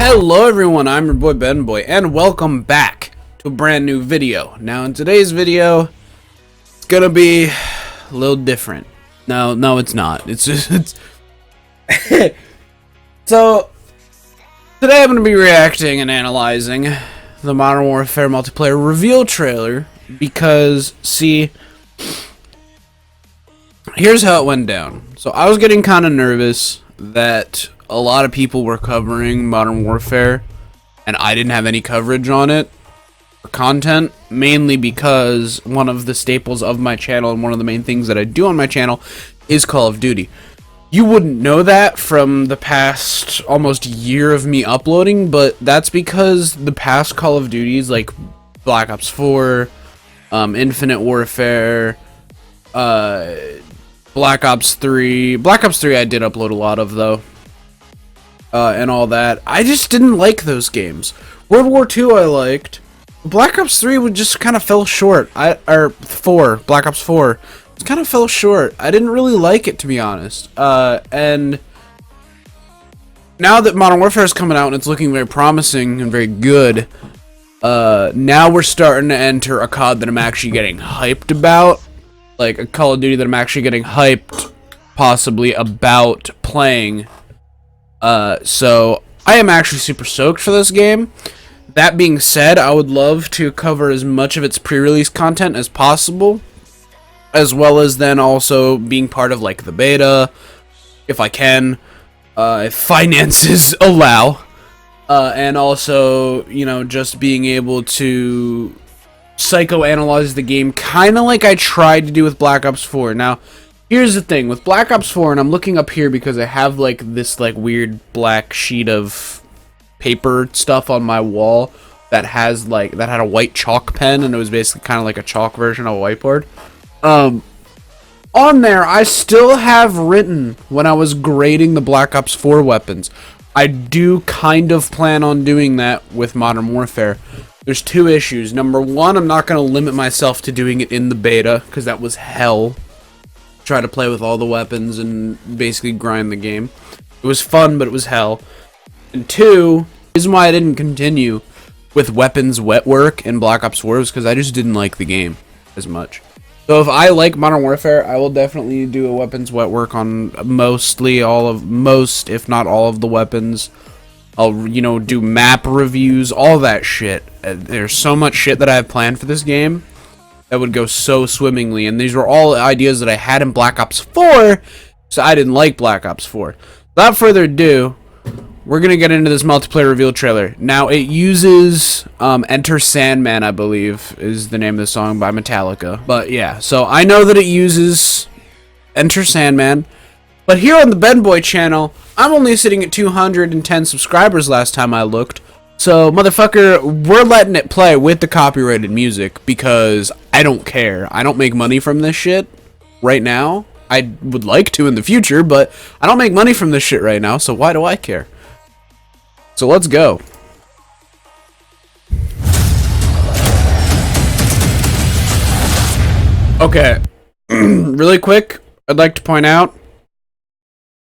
Hello everyone, I'm your boy Ben Boy, and welcome back to a brand new video. Now in today's video, it's gonna be a little different. No, it's not. It's just, So, today I'm gonna be reacting and analyzing the Modern Warfare multiplayer reveal trailer, because, see, here's how it went down. So I was getting kind of nervous that a lot of people were covering Modern Warfare and I didn't have any coverage on it for content, mainly because one of the staples of my channel and one of the main things that I do on my channel is Call of Duty. You wouldn't know that from the past almost year of me uploading, but that's because the past Call of Duties like Black Ops 4, Infinite Warfare, Black Ops 3 I did upload a lot of though, and all that. I just didn't like those games. World War II I liked. Black Ops 3 would just kind of fell short. Black Ops 4 kind of fell short. I didn't really like it, to be honest. And now that Modern Warfare is coming out and it's looking very promising and very good, now we're starting to enter a COD that I'm actually getting hyped about. Like a Call of Duty that I'm actually getting hyped, possibly, about playing. So I am actually super stoked for this game. That being said, I would love to cover as much of its pre-release content as possible, as well as then also being part of like the beta, if I can, if finances allow, and also, you know, just being able to psychoanalyze the game, kind of like I tried to do with Black Ops 4. Now, here's the thing with Black Ops 4, and I'm looking up here because I have like this like weird black sheet of paper stuff on my wall that has like, that had a white chalk pen, and it was basically kind of like a chalk version of a whiteboard. On there, I still have written when I was grading the Black Ops 4 weapons. I do kind of plan on doing that with Modern Warfare. There's two issues. Number one, I'm not going to limit myself to doing it in the beta, because that was hell. Try to play with all the weapons and basically grind the game. It was fun, but it was hell. And two, the reason why I didn't continue with weapons wet work in Black Ops 4 was because I just didn't like the game as much. So if I like Modern Warfare, I will definitely do a weapons wet work on most, if not all of the weapons. I'll, you know, do map reviews, all that shit. There's so much shit that I have planned for this game that would go so swimmingly, and these were all ideas that I had in Black Ops 4, so I didn't like Black Ops 4. Without further ado, we're gonna get into this multiplayer reveal trailer. Now, it uses Enter Sandman, I believe, is the name of the song by Metallica. But yeah, so I know that it uses Enter Sandman, but here on the Ben Boy channel, I'm only sitting at 210 subscribers last time I looked. So, motherfucker, we're letting it play with the copyrighted music because I don't care. I don't make money from this shit right now. I would like to in the future, but I don't make money from this shit right now, so why do I care? So let's go. Okay, really quick, I'd like to point out,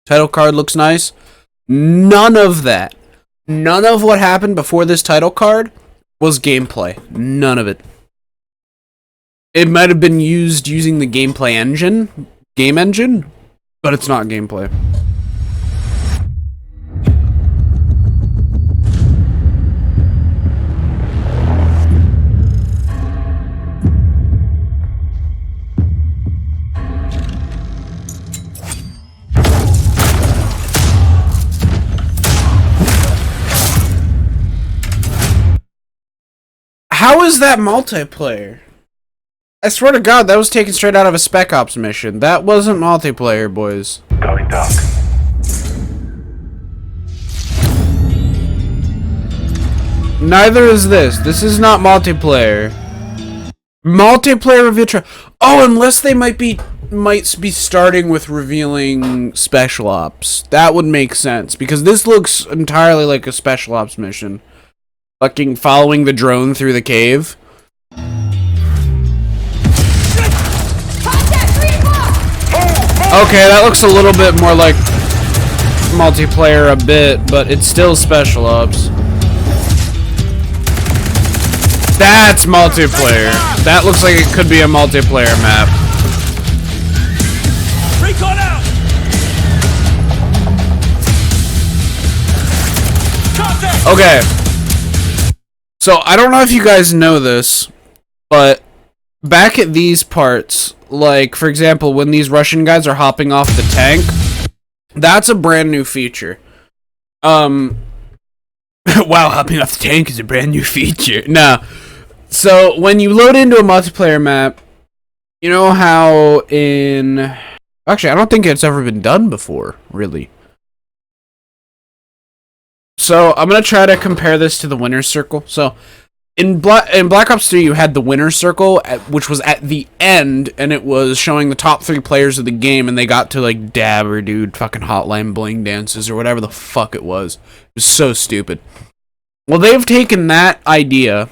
title card looks nice. None of that. None of what happened before this title card was gameplay. None of it. It might have been used using the gameplay engine, game engine, but it's not gameplay. How is that multiplayer? I swear to God, that was taken straight out of a Spec Ops mission. That wasn't multiplayer, boys. Going dark. Neither is this. This is not multiplayer. Multiplayer reveal trailer. Oh, unless they might be starting with revealing Special Ops. That would make sense, because this looks entirely like a Special Ops mission. Fucking following the drone through the cave. Okay, that looks a little bit more like multiplayer a bit, but it's still Special Ops. That's multiplayer. That looks like it could be a multiplayer map. Recon out. Okay. So I don't know if you guys know this, but back at these parts, like for example, when these Russian guys are hopping off the tank, that's a brand new feature. Wow, hopping off the tank is a brand new feature. Nah. So when you load into a multiplayer map, you know how in... Actually, I don't think it's ever been done before, really. So I'm going to try to compare this to the winner's circle. So in Black Ops 3, you had the winner's circle, which was at the end, and it was showing the top 3 players of the game, and they got to like dab or do fucking Hotline Bling dances or whatever the fuck it was. It was so stupid. Well, they've taken that idea,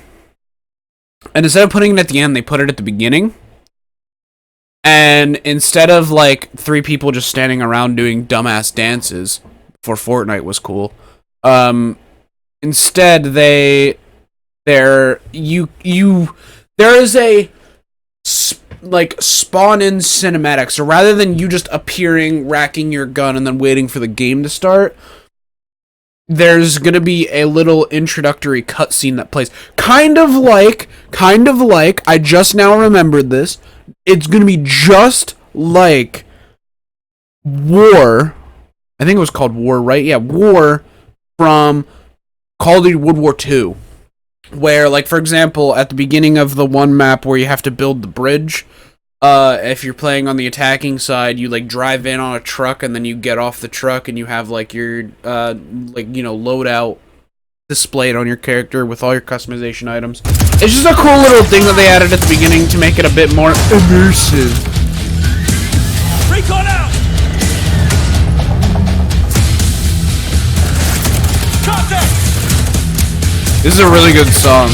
and instead of putting it at the end, they put it at the beginning. And instead of like 3 people just standing around doing dumbass dances, before Fortnite was cool, instead there is a like spawn in cinematic. So rather than you just appearing, racking your gun, and then waiting for the game to start, there's gonna be a little introductory cutscene that plays. Kind of like, I just now remembered this. It's gonna be just like War. I think it was called War, right? Yeah, War from Call of Duty World War II. Where, like, for example, at the beginning of the one map where you have to build the bridge, if you're playing on the attacking side, you, like, drive in on a truck, and then you get off the truck, and you have, like, your, loadout displayed on your character with all your customization items. It's just a cool little thing that they added at the beginning to make it a bit more immersive. Recon out. Contact. This is a really good song.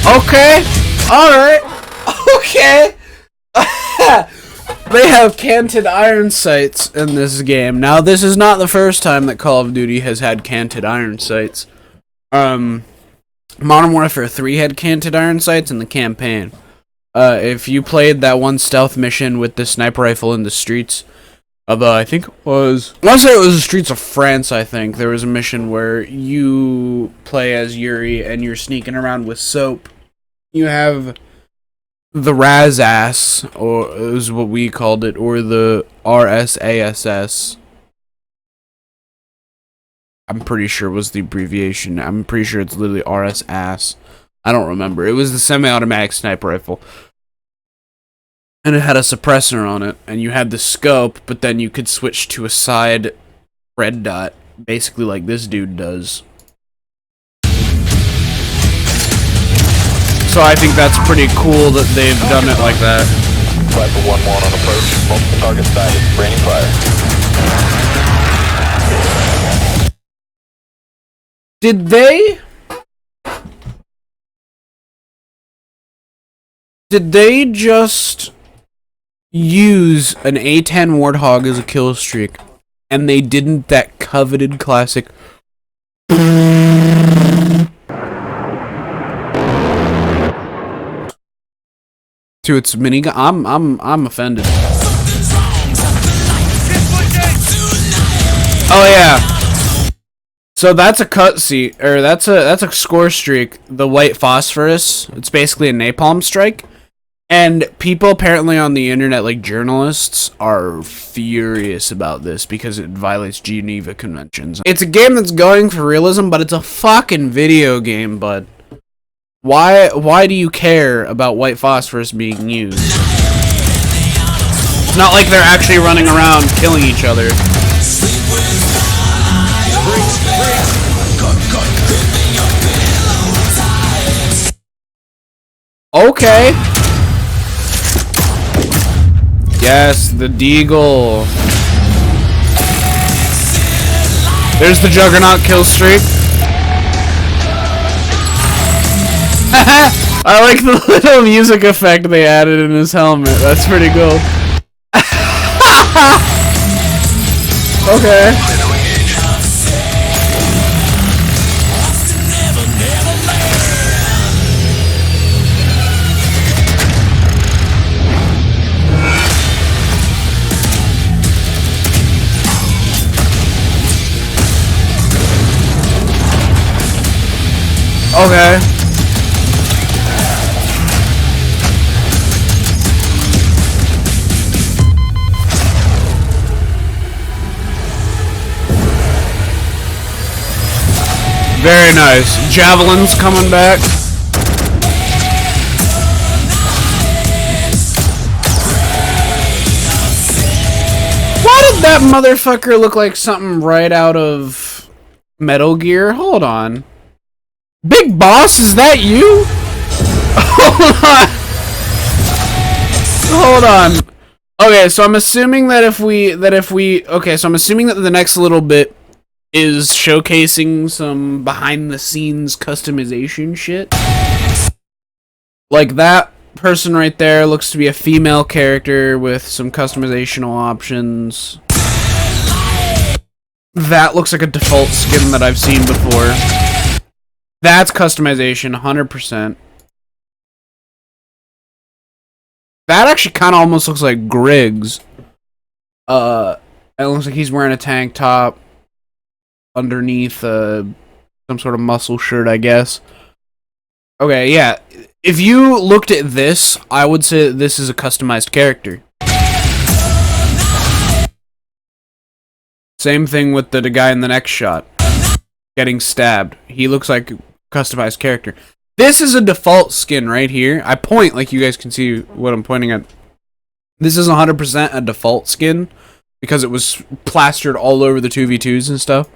Okay. Alright. Okay. They have canted iron sights in this game. Now, this is not the first time that Call of Duty has had canted iron sights. Modern Warfare 3 had canted iron sights in the campaign. If you played that one stealth mission with the sniper rifle in the streets of, I think it was... I want to say it was the streets of France, I think. There was a mission where you play as Yuri and you're sneaking around with soap. You have the Razass, or is what we called it, or the RSASS. I'm pretty sure it was the abbreviation. I'm pretty sure it's literally RSASS. I don't remember. It was the semi-automatic sniper rifle. And it had a suppressor on it, and you had the scope, but then you could switch to a side red dot, basically like this dude does. So I think that's pretty cool that they've done it like that. Rifle 1-1 on approach. Multiple target sighted. Raining fire. Did they just use an A10 Warthog as a kill streak, and they didn't that coveted classic to its minigun? I'm offended. Oh yeah. So that's a cutscene, or that's a score streak. The white phosphorus. It's basically a napalm strike, and people apparently on the internet, like journalists, are furious about this because it violates Geneva Conventions. It's a game that's going for realism, but it's a fucking video game, bud. Why do you care about white phosphorus being used? It's not like they're actually running around killing each other. Okay. Yes, the Deagle. There's the Juggernaut kill streak. I like the little music effect they added in his helmet. That's pretty cool. Okay. Okay. Very nice. Javelin's coming back. Why did that motherfucker look like something right out of Metal Gear? Hold on. Big Boss, is that you? Hold on. Okay, so I'm assuming that I'm assuming that the next little bit is showcasing some behind the scenes customization shit. Like that person right there looks to be a female character with some customizational options. That looks like a default skin that I've seen before. That's customization, 100%. That actually kind of almost looks like Griggs. It looks like he's wearing a tank top underneath some sort of muscle shirt, I guess. Okay, yeah. If you looked at this, I would say this is a customized character. Same thing with the guy in the next shot. Getting stabbed. He looks like a customized character. This is a default skin right here. I point like you guys can see what I'm pointing at. This is 100% a default skin because it was plastered all over the 2v2s and stuff.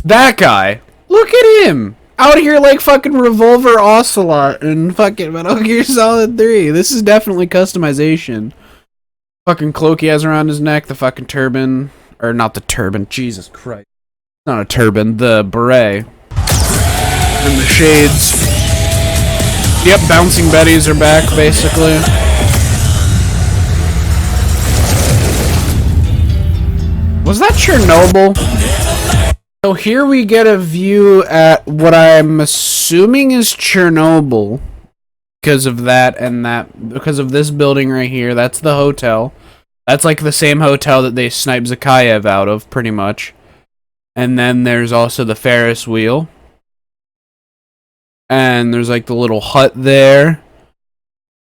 That guy. Look at him. Out here like fucking Revolver Ocelot and fucking Metal Gear Solid 3. This is definitely customization. Fucking cloak he has around his neck. The fucking turban. Or not the turban. Jesus Christ. Not a turban, the beret. And the shades. Yep, bouncing Bettys are back, basically. Was that Chernobyl? So here we get a view at what I'm assuming is Chernobyl. Because of that and that. Because of this building right here. That's the hotel. That's like the same hotel that they sniped Zakayev out of, pretty much. And then there's also the Ferris wheel. And there's like the little hut there.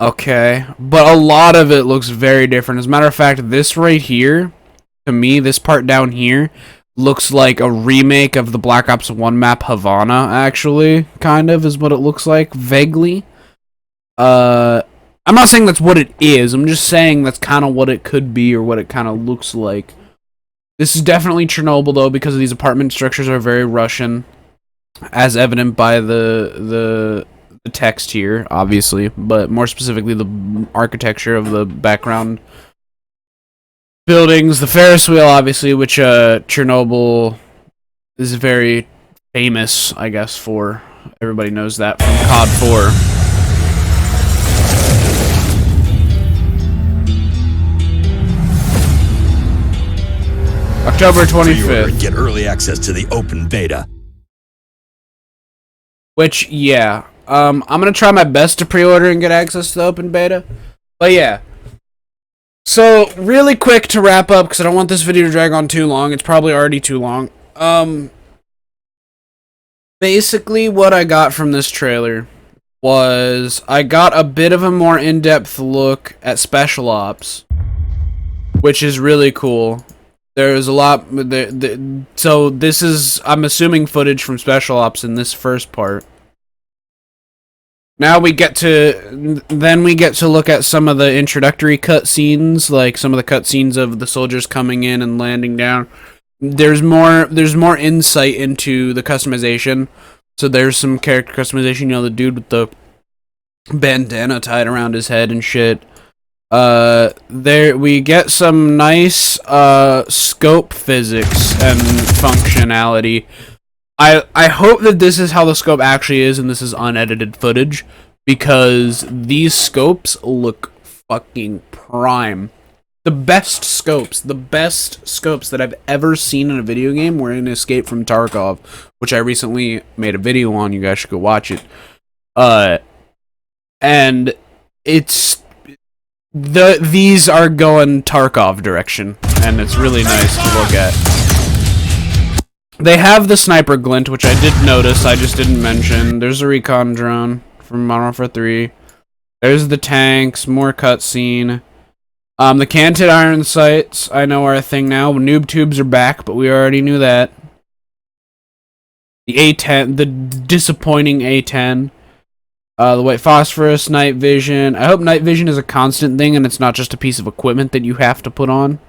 Okay. But a lot of it looks very different. As a matter of fact, this right here, to me, this part down here, looks like a remake of the Black Ops 1 map Havana, actually. Kind of is what it looks like, vaguely. I'm not saying that's what it is. I'm just saying that's kind of what it could be or what it kind of looks like. This is definitely Chernobyl, though, because these apartment structures are very Russian, as evident by the text here, obviously, but more specifically the architecture of the background buildings. The Ferris wheel, obviously, which Chernobyl is very famous, I guess, for. Everybody knows that from COD 4. October 25th. Get early access to the open beta. Which, yeah. I'm going to try my best to pre-order and get access to the open beta. But, yeah. So, really quick to wrap up, because I don't want this video to drag on too long. It's probably already too long. Basically, what I got from this trailer was I got a bit of a more in-depth look at Special Ops, which is really cool. There's a lot. So this is, I'm assuming, footage from Special Ops in this first part. Now we get to, look at some of the introductory cutscenes, like some of the cutscenes of the soldiers coming in and landing down. There's more insight into the customization. So there's some character customization. You know, the dude with the bandana tied around his head and shit. There we get some nice scope physics and functionality I hope that this is how the scope actually is and this is unedited footage, because these scopes look fucking prime. The best scopes that I've ever seen in a video game were in Escape from Tarkov, which I recently made a video on. You guys should go watch it. And it's these are going Tarkov direction, and it's really nice to look at. They have the sniper glint, which I did notice, I just didn't mention. There's a recon drone from Modern Warfare 3. There's the tanks, more cutscene. The canted iron sights, I know, are a thing now. Noob tubes are back, but we already knew that. The A10, the disappointing A10. The white phosphorus, night vision. I hope night vision is a constant thing and it's not just a piece of equipment that you have to put on.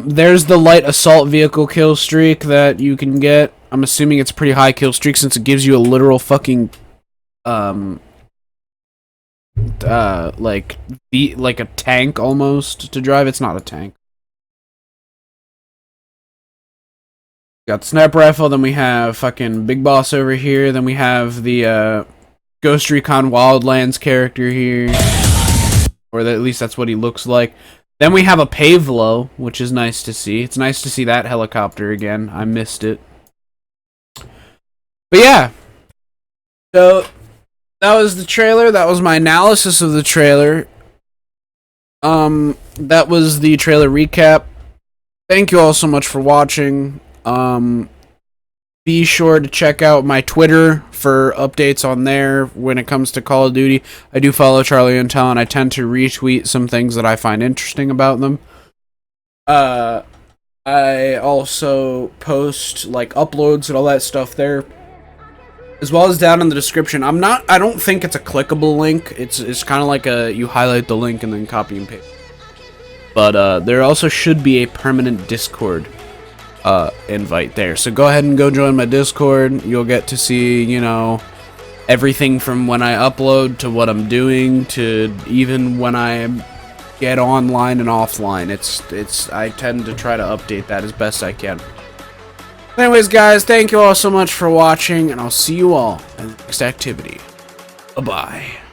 There's the light assault vehicle kill streak that you can get. I'm assuming it's a pretty high kill streak since it gives you a literal fucking, like a tank almost to drive. It's not a tank. Got the sniper rifle, then we have fucking Big Boss over here, then we have the, Ghost Recon Wildlands character here. Or at least that's what he looks like. Then we have a Pavlo, which is nice to see. It's nice to see that helicopter again. I missed it. But yeah. So, that was the trailer. That was my analysis of the trailer. That was the trailer recap. Thank you all so much for watching. Be sure to check out my Twitter for updates on there when it comes to Call of Duty. I do follow Charlie and Intel, and I tend to retweet some things that I find interesting about them. I also post like uploads and all that stuff there, as well as down in the description. I don't think it's a clickable link. It's kind of like you highlight the link and then copy and paste. But there also should be a permanent Discord invite there, so go ahead and go join my Discord. You'll get to see, you know, everything from when I upload to what I'm doing to even when I get online and offline. I tend to try to update that as best I can. Anyways, guys, thank you all so much for watching, and I'll see you all in the next activity. Bye-bye.